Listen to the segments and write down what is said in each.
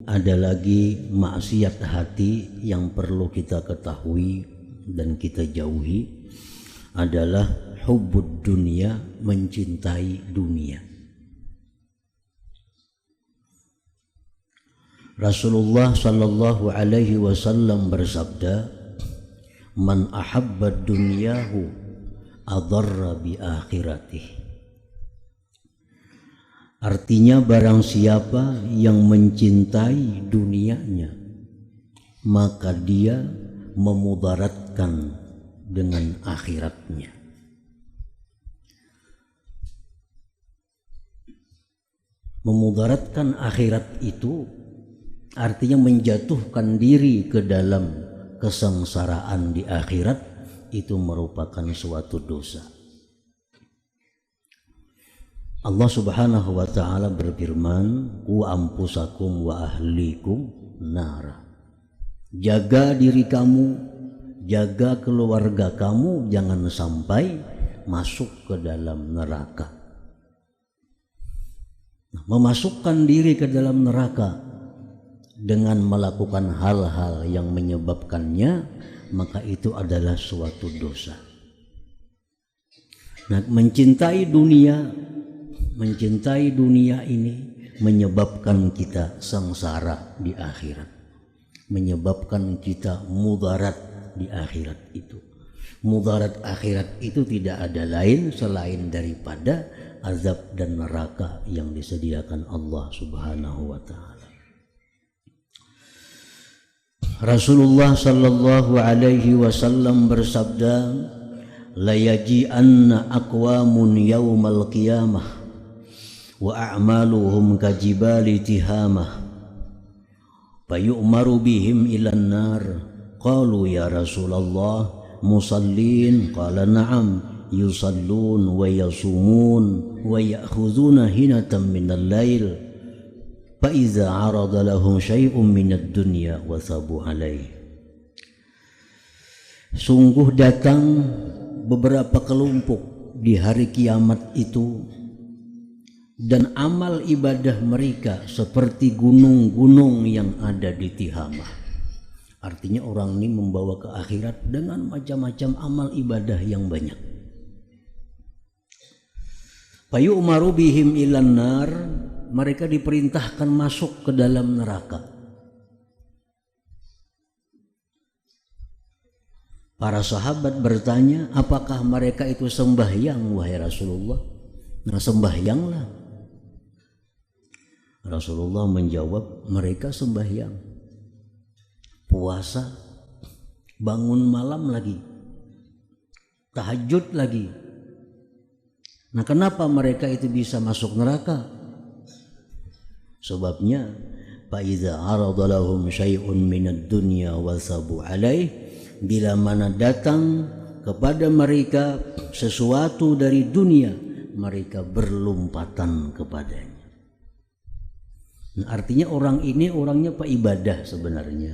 ada lagi maksiat hati yang perlu kita ketahui dan kita jauhi adalah hubbud dunia, mencintai dunia. Rasulullah sallallahu alaihi wasallam bersabda, "Man ahabba dunyahu adarra bi akhiratih." Artinya barang siapa yang mencintai dunianya, maka dia memudaratkan dengan akhiratnya. Memudaratkan akhirat itu artinya menjatuhkan diri ke dalam kesengsaraan di akhirat, itu merupakan suatu dosa. Allah Subhanahu wa taala berfirman, "Qu anfusakum wa ahlikum nara." Jaga diri kamu, jaga keluarga kamu jangan sampai masuk ke dalam neraka. Nah, memasukkan diri ke dalam neraka dengan melakukan hal-hal yang menyebabkannya, maka itu adalah suatu dosa. Nah, mencintai dunia ini menyebabkan kita sengsara di akhirat, menyebabkan kita mudarat di akhirat itu. Mudarat akhirat itu tidak ada lain selain daripada azab dan neraka yang disediakan Allah Subhanahu wa taala. Rasulullah sallallahu alaihi wasallam bersabda, "La yaji'anna aqwamun yaumal qiyamah wa a'maluhum kajibali tihamah fayu'maru bihim ilan nar." Qalu ya Rasulullah, musallin? Qala na'am, yusallun wa yasumun wa ya'khuduna hinatan minal lail fa iza 'arada lahum syai'un minad dunya wasabu alaih. Sungguh datang beberapa kelompok di hari kiamat itu, dan amal ibadah mereka seperti gunung-gunung yang ada di Tihamah. Artinya orang ini membawa ke akhirat dengan macam-macam amal ibadah yang banyak. Fayu'maru bihim ilan nar, mereka diperintahkan masuk ke dalam neraka. Para sahabat bertanya, apakah mereka itu sembahyang wahai Rasulullah? Nah, sembahyanglah. Rasulullah menjawab, mereka sembahyang, puasa, bangun malam lagi, tahajud lagi. Nah, kenapa mereka itu bisa masuk neraka? Sebabnya, fa iza 'arada lahum syai'un minad dunya wasabu alaih, bila mana datang kepada mereka sesuatu dari dunia, mereka berlompatan kepadanya. Nah, artinya orang ini orangnya ibadah sebenarnya.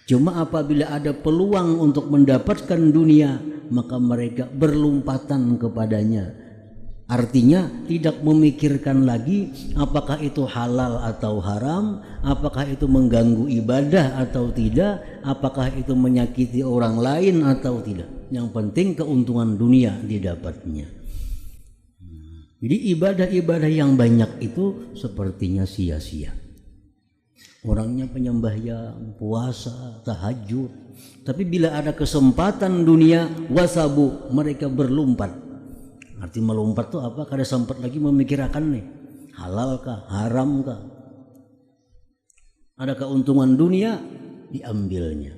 Cuma apabila ada peluang untuk mendapatkan dunia, maka mereka berlompatan kepadanya. Artinya tidak memikirkan lagi apakah itu halal atau haram, apakah itu mengganggu ibadah atau tidak, apakah itu menyakiti orang lain atau tidak. Yang penting keuntungan dunia didapatnya. Jadi ibadah-ibadah yang banyak itu sepertinya sia-sia. Orangnya penyembahyang, puasa, tahajud, tapi bila ada kesempatan dunia, wasabu, mereka berlompat. Arti melompat itu apa? Kada sempat lagi memikirkan nih, halal kah, haram kah. Ada keuntungan dunia, diambilnya.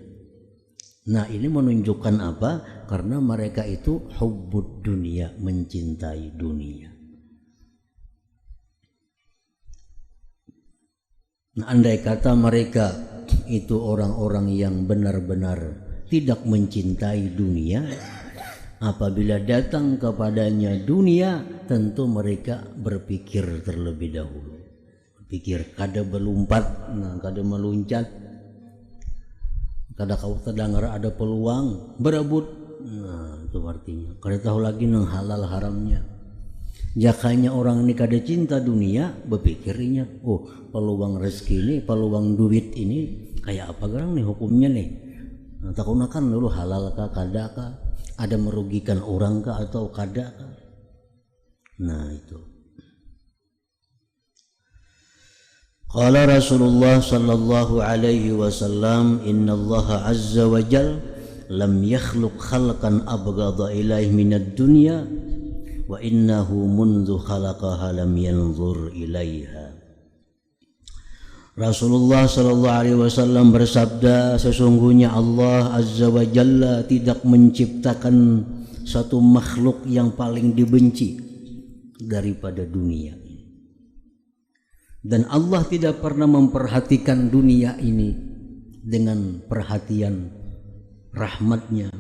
Nah, ini menunjukkan apa? Karena mereka itu hubbud dunia, mencintai dunia. Nah, andai kata mereka itu orang-orang yang benar-benar tidak mencintai dunia, apabila datang kepadanya dunia, tentu mereka berpikir terlebih dahulu. Pikir kada berlompat, kada meluncat, kada kau terdengar ada peluang berebut. Nah, itu artinya kada tahu lagi nang halal haramnya. Jakanya orang ini kada cinta dunia, berpikirnya, oh peluang rezeki ini, peluang duit ini kayak apa garang nih hukumnya nih. Nah, takunakan dulu halal kah, kada kah, ada merugikan orang kah atau kada kah. Nah itu. Qala Rasulullah sallallahu alaihi wasallam, inna Allah azza wa jal lam yakhluq khalqan abghadha ilaihi minad dunya wa innahu mundu khalaqaha lam yanzur ilaiha. Rasulullah sallallahu alaihi wasallam bersabda, sesungguhnya Allah azza wa jalla tidak menciptakan satu makhluk yang paling dibenci daripada dunia ini. Dan Allah tidak pernah memperhatikan dunia ini dengan perhatian rahmatnya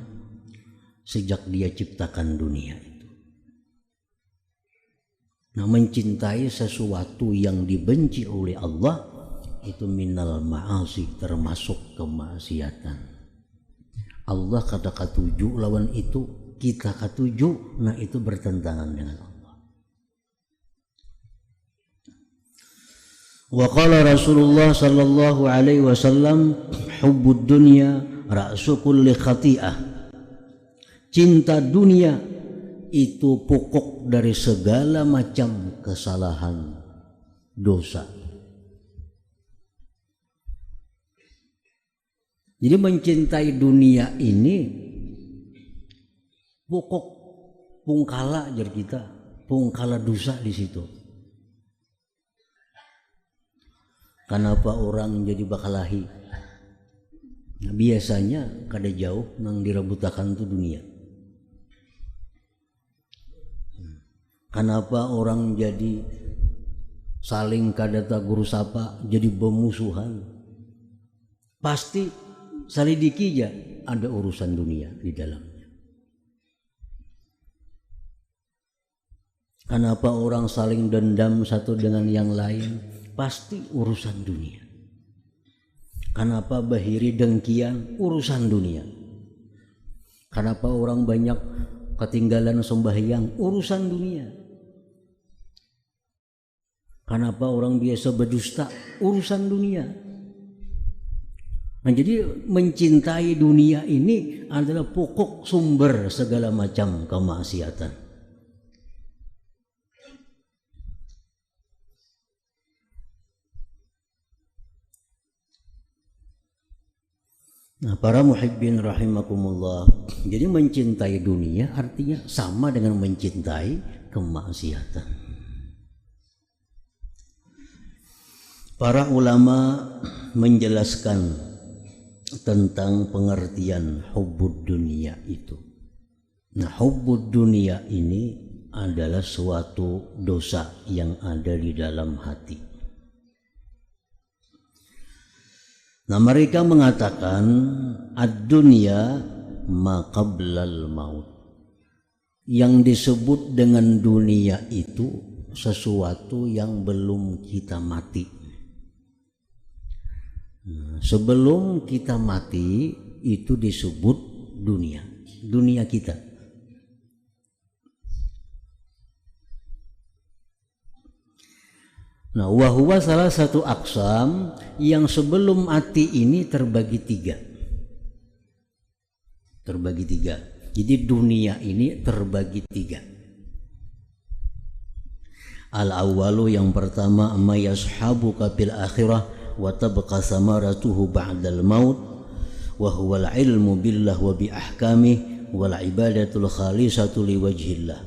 sejak dia ciptakan dunia itu. Nah, mencintai sesuatu yang dibenci oleh Allah itu minal ma'asi, termasuk kemaksiatan. Allah kata katuju lawan itu, kita katuju, nah itu bertentangan dengan Allah. Wa qala Rasulullah sallallahu alaihi wasallam, hubbud dunya ra'su kulli khati'ah. Cinta dunia itu pokok dari segala macam kesalahan dosa. Jadi mencintai dunia ini pokok pungkala jar kita, pungkala dosa di situ. Kenapa orang jadi bakalahi? Nah, biasanya kada jauh nang direbutakan tu dunia. Kenapa orang jadi saling kadata guru sapa, jadi bermusuhan? Pasti salidiki aja ada urusan dunia di dalamnya. Kenapa orang saling dendam satu dengan yang lain? Pasti urusan dunia. Kenapa bahiri dengkian? Urusan dunia. Kenapa orang banyak ketinggalan sembahyang? Urusan dunia. Kenapa orang biasa berdusta? Urusan dunia. Nah, jadi mencintai dunia ini adalah pokok sumber segala macam kemaksiatan. Nah, para muhibbin rahimakumullah, jadi mencintai dunia artinya sama dengan mencintai kemaksiatan. Para ulama menjelaskan tentang pengertian hubbud dunia itu. Nah, hubbud dunia ini adalah suatu dosa yang ada di dalam hati. Nah, mereka mengatakan ad-dunya ma qablal maut. Yang disebut dengan dunia itu sesuatu yang belum kita mati. Nah, sebelum kita mati itu disebut dunia, dunia kita. Nah, wahwa salah satu aqsam yang sebelum mati ini terbagi tiga. Terbagi tiga. Jadi dunia ini terbagi tiga. Al-awwalu yang pertama ma yashabuka fil akhirah wa tabqa samaratuhu ba'dal maut wa huwa al-ilmu billah wa bi ahkamih wal ibadatul khalisatu liwajhillah.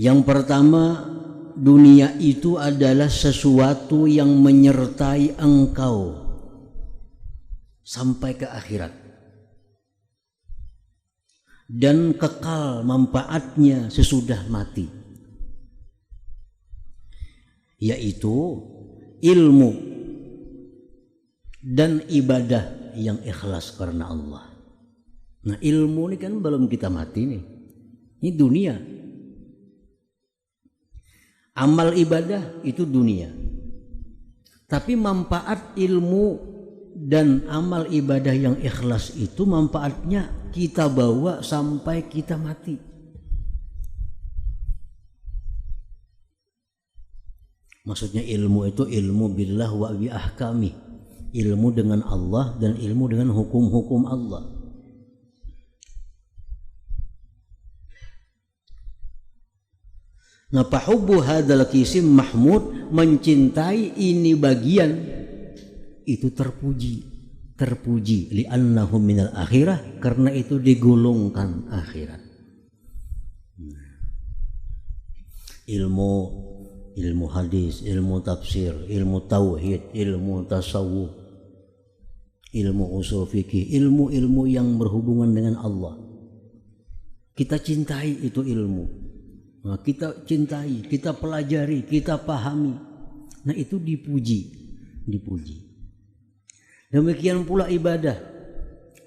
Yang pertama, dunia itu adalah sesuatu yang menyertai engkau sampai ke akhirat dan kekal manfaatnya sesudah mati, yaitu ilmu dan ibadah yang ikhlas karena Allah. Nah, ilmu ini kan belum kita mati nih, ini dunia. Amal ibadah itu dunia. Tapi manfaat ilmu dan amal ibadah yang ikhlas itu manfaatnya kita bawa sampai kita mati. Maksudnya ilmu itu ilmu billah wa bi ahkami, ilmu dengan Allah dan ilmu dengan hukum-hukum Allah. Nah, fahubbu hadzal qisim mahmud, mencintai ini bagian itu terpuji li'annahu minal akhirah, karena itu digolongkan akhirat. Ilmu hadis, ilmu tafsir, ilmu tauhid, ilmu tasawuf, ilmu usul fikih, ilmu-ilmu yang berhubungan dengan Allah. Kita cintai itu ilmu. Nah, kita cintai, kita pelajari, kita pahami. Nah, itu dipuji. Demikian pula ibadah.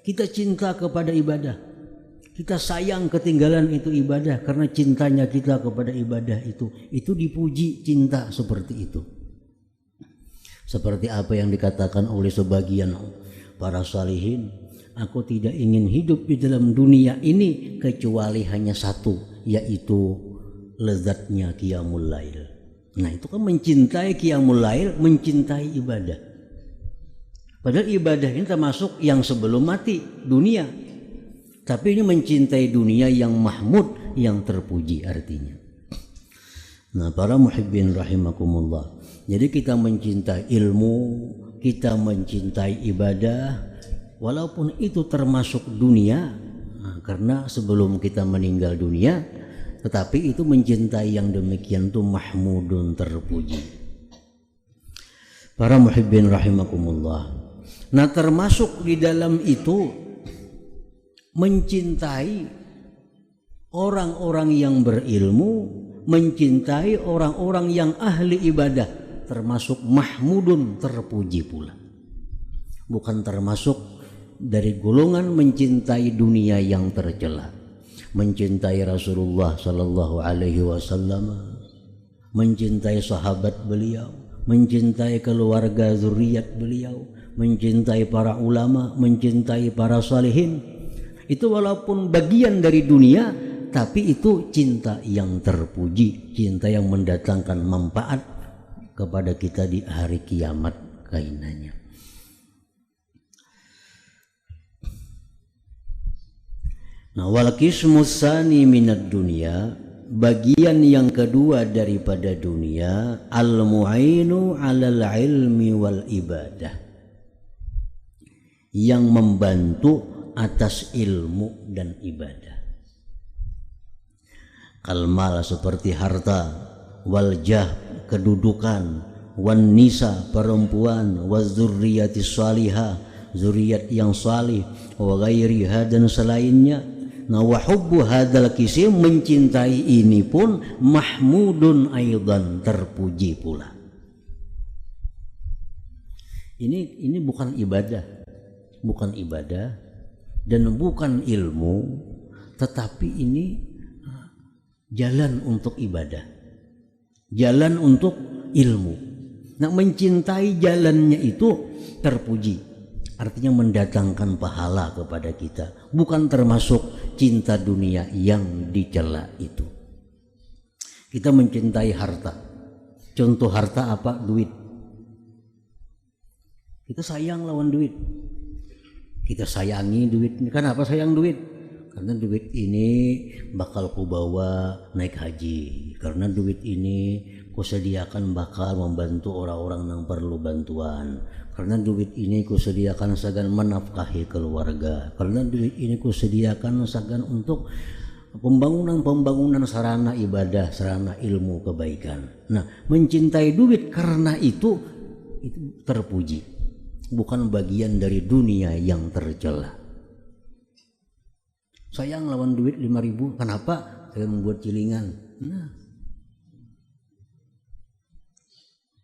Kita cinta kepada ibadah. Kita sayang ketinggalan itu ibadah karena cintanya kita kepada ibadah itu. Itu dipuji, cinta seperti itu. Seperti apa yang dikatakan oleh sebagian para salihin, aku tidak ingin hidup di dalam dunia ini kecuali hanya satu, yaitu lezatnya qiyamul lail. Nah, itu kan mencintai qiyamul lail, mencintai ibadah. Padahal ibadah ini termasuk yang sebelum mati, dunia. Tapi ini mencintai dunia yang mahmud, yang terpuji artinya. Nah, para muhibbin rahimakumullah. Jadi kita mencintai ilmu, kita mencintai ibadah, walaupun itu termasuk dunia, nah, karena sebelum kita meninggal dunia, tetapi itu mencintai yang demikian itu mahmudun, terpuji. Para muhibbin rahimakumullah. Nah, termasuk di dalam itu mencintai orang-orang yang berilmu, mencintai orang-orang yang ahli ibadah, termasuk mahmudun, terpuji pula. Bukan termasuk dari golongan mencintai dunia yang tercela. Mencintai Rasulullah sallallahu alaihi wasallam, mencintai sahabat beliau, mencintai keluarga zuriat beliau, mencintai para ulama, mencintai para salihin. Itu walaupun bagian dari dunia, tapi itu cinta yang terpuji, cinta yang mendatangkan manfaat kepada kita di hari kiamat kainannya. Nah, wal qismus tsani minad dunya, bagian yang kedua daripada dunia, al mu'inu 'alal ilmi wal ibadah, yang membantu atas ilmu dan ibadah. Kalmal seperti harta, wal jah kedudukan, wan nisa perempuan, waz zurriyati salihah zuriat yang salih, wa ghairiha dan selainnya. Nah, wa hubbu hadzal qisim, mencintai ini pun mahmudun aidan, terpuji pula. Ini bukan ibadah dan bukan ilmu, tetapi ini jalan untuk ibadah, jalan untuk ilmu. Nah, mencintai jalannya itu terpuji, artinya mendatangkan pahala kepada kita, bukan termasuk cinta dunia yang dicela itu. Kita mencintai harta. Contoh harta apa? Duit. Kita sayang lawan duit. Kita sayangi duit. Kenapa sayang duit? Karena duit ini bakal kubawa naik haji. Karena duit ini kusediakan bakal membantu orang-orang yang perlu bantuan. Karena duit ini kusediakan sagan menafkahi keluarga. Karena duit ini kusediakan sagan untuk pembangunan sarana ibadah, sarana ilmu kebaikan. Nah, mencintai duit karena itu terpuji, bukan bagian dari dunia yang tercela. Sayang lawan duit 5.000, kenapa? Saya membuat cilingan. Nah,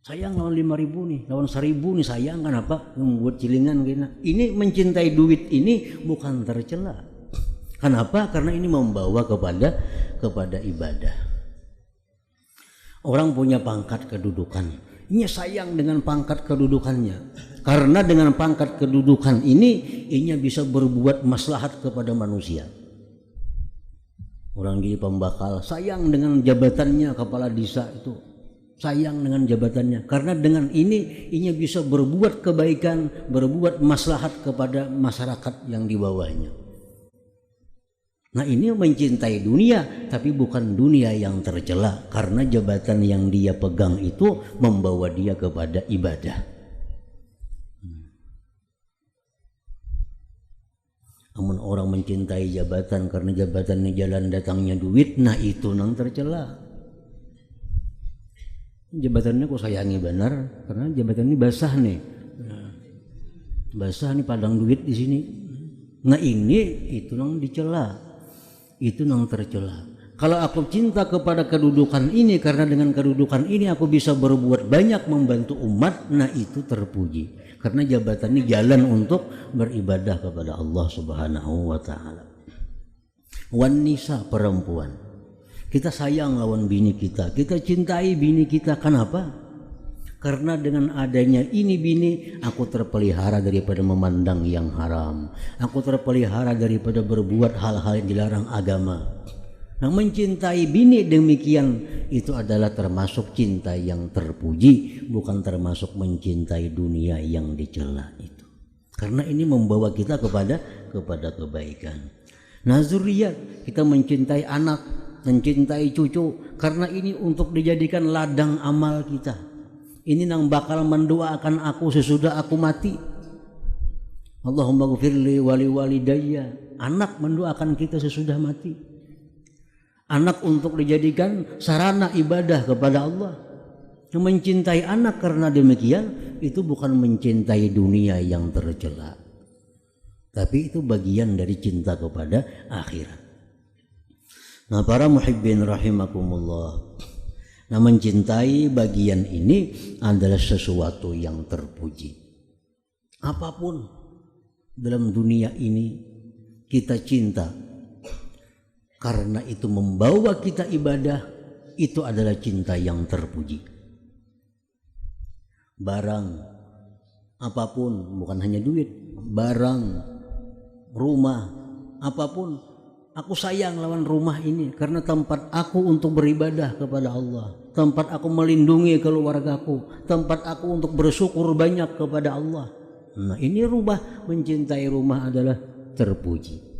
sayang lawan 5.000 nih, lawan 1.000 nih sayang, kenapa? Membuat cilingan gini. Ini mencintai duit ini bukan tercela. Kenapa? Karena ini membawa kepada ibadah. Orang punya pangkat kedudukan, ini sayang dengan pangkat kedudukannya. Karena dengan pangkat kedudukan ini bisa berbuat maslahat kepada manusia. Orang jadi pembakal, sayang dengan jabatannya kepala desa itu. sayang dengan jabatannya, karena dengan ini ia bisa berbuat kebaikan, berbuat maslahat kepada masyarakat yang di bawahnya. Nah, ini mencintai dunia, tapi bukan dunia yang tercela, karena jabatan yang dia pegang itu membawa dia kepada ibadah. Namun orang mencintai jabatan karena jabatannya jalan datangnya duit, nah itu nang tercela. Jabatannya kok sayangi benar, karena jabatan ini basah nih, basah nih padang duit di sini. Nah ini itu nang dicela, itu nang tercela. Kalau aku cinta kepada kedudukan ini, karena dengan kedudukan ini aku bisa berbuat banyak membantu umat, nah itu terpuji. Karena jabatan ini jalan untuk beribadah kepada Allah Subhanahu wa taala. Wan nisa, perempuan. Kita sayang lawan bini kita cintai bini kita. Kenapa? Karena dengan adanya ini bini, aku terpelihara daripada memandang yang haram. Aku terpelihara daripada berbuat hal-hal yang dilarang agama. Nah, mencintai bini demikian itu adalah termasuk cinta yang terpuji, bukan termasuk mencintai dunia yang dicela itu. Karena ini membawa kita kepada kebaikan. Nah, zuriyat, kita mencintai anak, mencintai cucu, karena ini untuk dijadikan ladang amal kita. Ini yang bakal mendoakan aku sesudah aku mati. Allahumma ghfirli wali walidayya. Anak mendoakan kita sesudah mati. Anak untuk dijadikan sarana ibadah kepada Allah. Mencintai anak karena demikian itu bukan mencintai dunia yang tercela, tapi itu bagian dari cinta kepada akhirat. Nah, para muhibbin rahimakumullah, nah mencintai bagian ini adalah sesuatu yang terpuji. Apapun dalam dunia ini kita cinta, karena itu membawa kita ibadah, itu adalah cinta yang terpuji. Barang apapun, bukan hanya duit, barang, rumah, apapun, aku sayang lawan rumah ini karena tempat aku untuk beribadah kepada Allah, tempat aku melindungi keluargaku, tempat aku untuk bersyukur banyak kepada Allah. Nah, ini rumah, mencintai rumah adalah terpuji.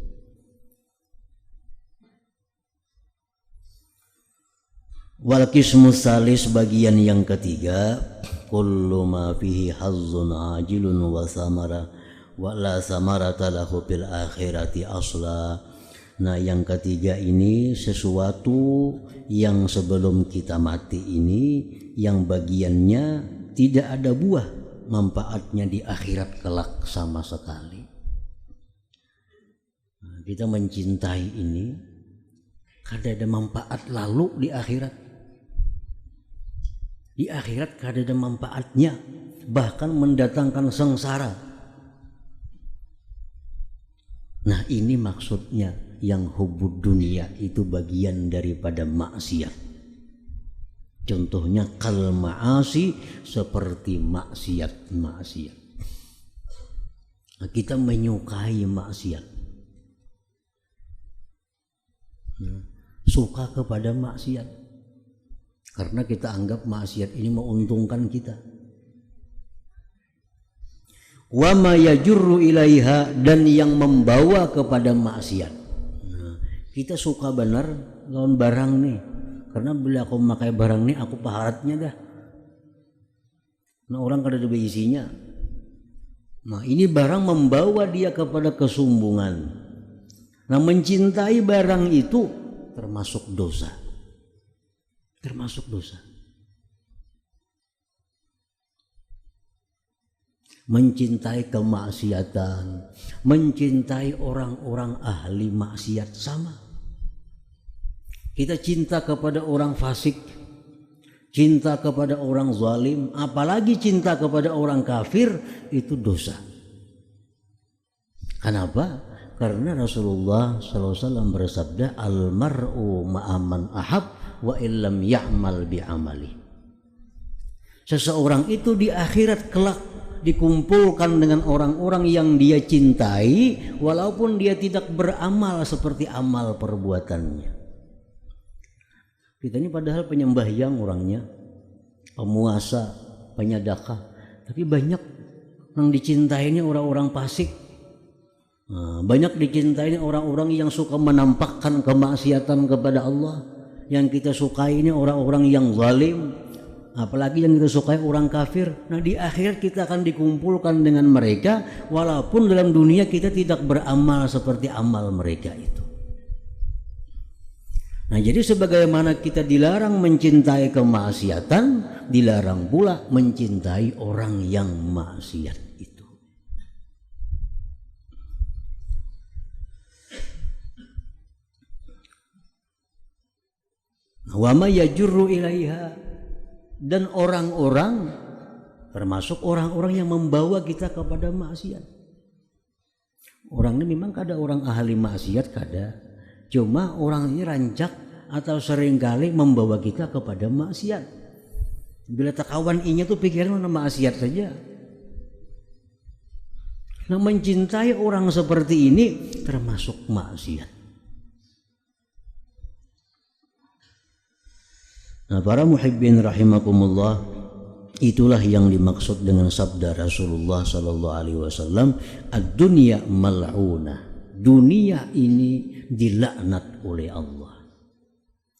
Wal qismu salis, bagian yang ketiga, kullu ma fihi hazzun ajilun wa samara wa la samarata lahu fil akhirati asla. Nah, yang ketiga ini sesuatu yang sebelum kita mati ini, yang bagiannya tidak ada buah manfaatnya di akhirat kelak sama sekali. Nah, kita mencintai ini kada ada manfaat lalu di akhirat. Di akhirat kada ada manfaatnya, bahkan mendatangkan sengsara. Nah, ini maksudnya yang hubud dunia itu bagian daripada maksiat. Contohnya kal ma'asi, seperti maksiat. Nah, kita menyukai maksiat, suka kepada maksiat, karena kita anggap maksiat ini menguntungkan kita. Wa ma yajurru ilaiha, dan yang membawa kepada maksiat. Nah, kita suka benar lawan barang nih, karena bila aku memakai barang nih aku paharatnya dah. Nah, orang kada ada isinya. Nah, ini barang membawa dia kepada kesombongan. Nah, mencintai barang itu termasuk dosa. Termasuk dosa. Mencintai kemaksiatan, mencintai orang-orang ahli maksiat sama. Kita cinta kepada orang fasik, cinta kepada orang zalim, apalagi cinta kepada orang kafir, itu dosa. Kenapa? Karena Rasulullah SAW bersabda, al-mar'u ma'aman ahab wa illam ya'mal bi'amali. Seseorang itu di akhirat kelak dikumpulkan dengan orang-orang yang dia cintai, walaupun dia tidak beramal seperti amal perbuatannya. Kita ini padahal penyembahyang orangnya, pemuasa, penyedekah. Tapi banyak yang dicintainya orang-orang fasik. Banyak dicintainya orang-orang yang suka menampakkan kemaksiatan kepada Allah. Yang kita sukai ini orang-orang yang zalim, apalagi yang kita sukai orang kafir. Nah, di akhirat kita akan dikumpulkan dengan mereka, walaupun dalam dunia kita tidak beramal seperti amal mereka itu. Nah, jadi sebagaimana kita dilarang mencintai kemaksiatan, dilarang pula mencintai orang yang maksiat itu. Wa ma yajurru ilaiha, dan orang-orang termasuk orang-orang yang membawa kita kepada maksiat. Orang ini memang kada orang ahli maksiat kada, cuma orang ini rancak atau seringkali membawa kita kepada maksiat. Bila tak kawan inya tuh pikiran mana maksiat saja. Nah, mencintai orang seperti ini termasuk maksiat. Nah, para muhibbin rahimakumullah, itulah yang dimaksud dengan sabda Rasulullah sallallahu alaihi wasallam, ad-dunya mal'unah. Dunia ini dilaknat oleh Allah.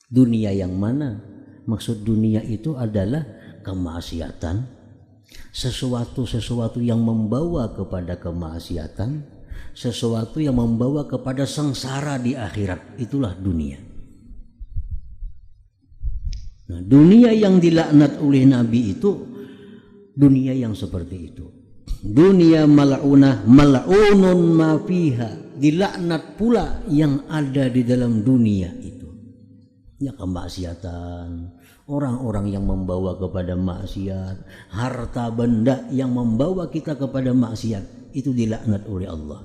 Dunia yang mana? Maksud dunia itu adalah kemaksiatan, sesuatu yang membawa kepada kemaksiatan, sesuatu yang membawa kepada sengsara di akhirat. Itulah dunia. Nah, dunia yang dilaknat oleh Nabi itu dunia yang seperti itu. Dunia mal'unah, mal'unun ma fiha, dilaknat pula yang ada di dalam dunia itu. Ya, kemaksiatan, orang-orang yang membawa kepada maksiat, harta benda yang membawa kita kepada maksiat, itu dilaknat oleh Allah.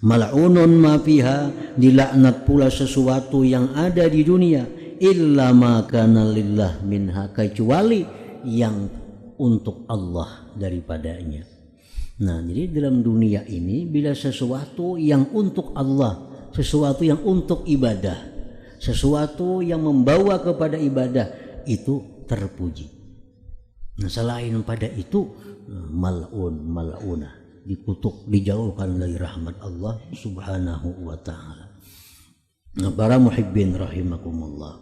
Mal'unun ma fiha, dilaknat pula sesuatu yang ada di dunia, illa ma kana lillah minha, kecuali yang untuk Allah daripadanya. Nah, jadi dalam dunia ini bila sesuatu yang untuk Allah, sesuatu yang untuk ibadah, sesuatu yang membawa kepada ibadah, itu terpuji. Nah, selain pada itu mal'un, mal'unah, dikutuk, dijauhkan dari rahmat Allah subhanahu wa ta'ala. Nah, para muhibbin rahimakumullah,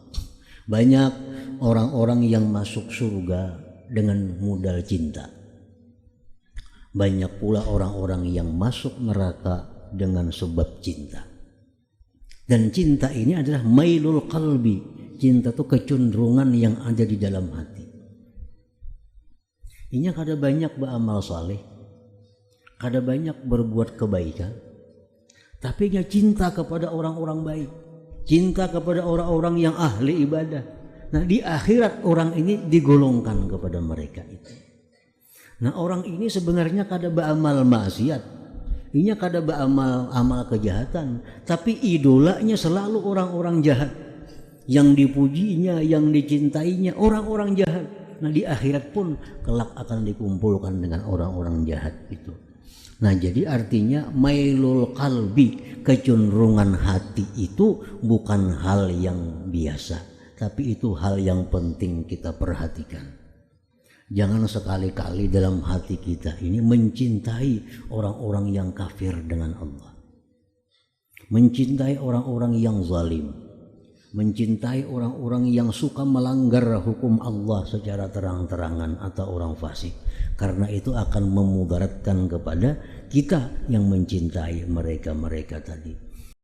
banyak orang-orang yang masuk surga dengan modal cinta. Banyak pula orang-orang yang masuk neraka dengan sebab cinta. Dan cinta ini adalah mailul qalbi. Cinta itu kecenderungan yang ada di dalam hati. Ini kada banyak beramal saleh, kada banyak berbuat kebaikan, tapi dia cinta kepada orang-orang baik, cinta kepada orang-orang yang ahli ibadah. Nah, di akhirat orang ini digolongkan kepada mereka itu. Nah, orang ini sebenarnya kada beramal maksiat, ini kada beramal kejahatan, tapi idolanya selalu orang-orang jahat. Yang dipujinya, yang dicintainya orang-orang jahat. Nah, di akhirat pun kelak akan dikumpulkan dengan orang-orang jahat itu. Nah, jadi artinya mailul qalbi, kecenderungan hati itu bukan hal yang biasa, tapi itu hal yang penting kita perhatikan. Jangan sekali-kali dalam hati kita ini mencintai orang-orang yang kafir dengan Allah, mencintai orang-orang yang zalim, mencintai orang-orang yang suka melanggar hukum Allah secara terang-terangan atau orang fasik. Karena itu akan memudaratkan kepada kita yang mencintai mereka-mereka tadi.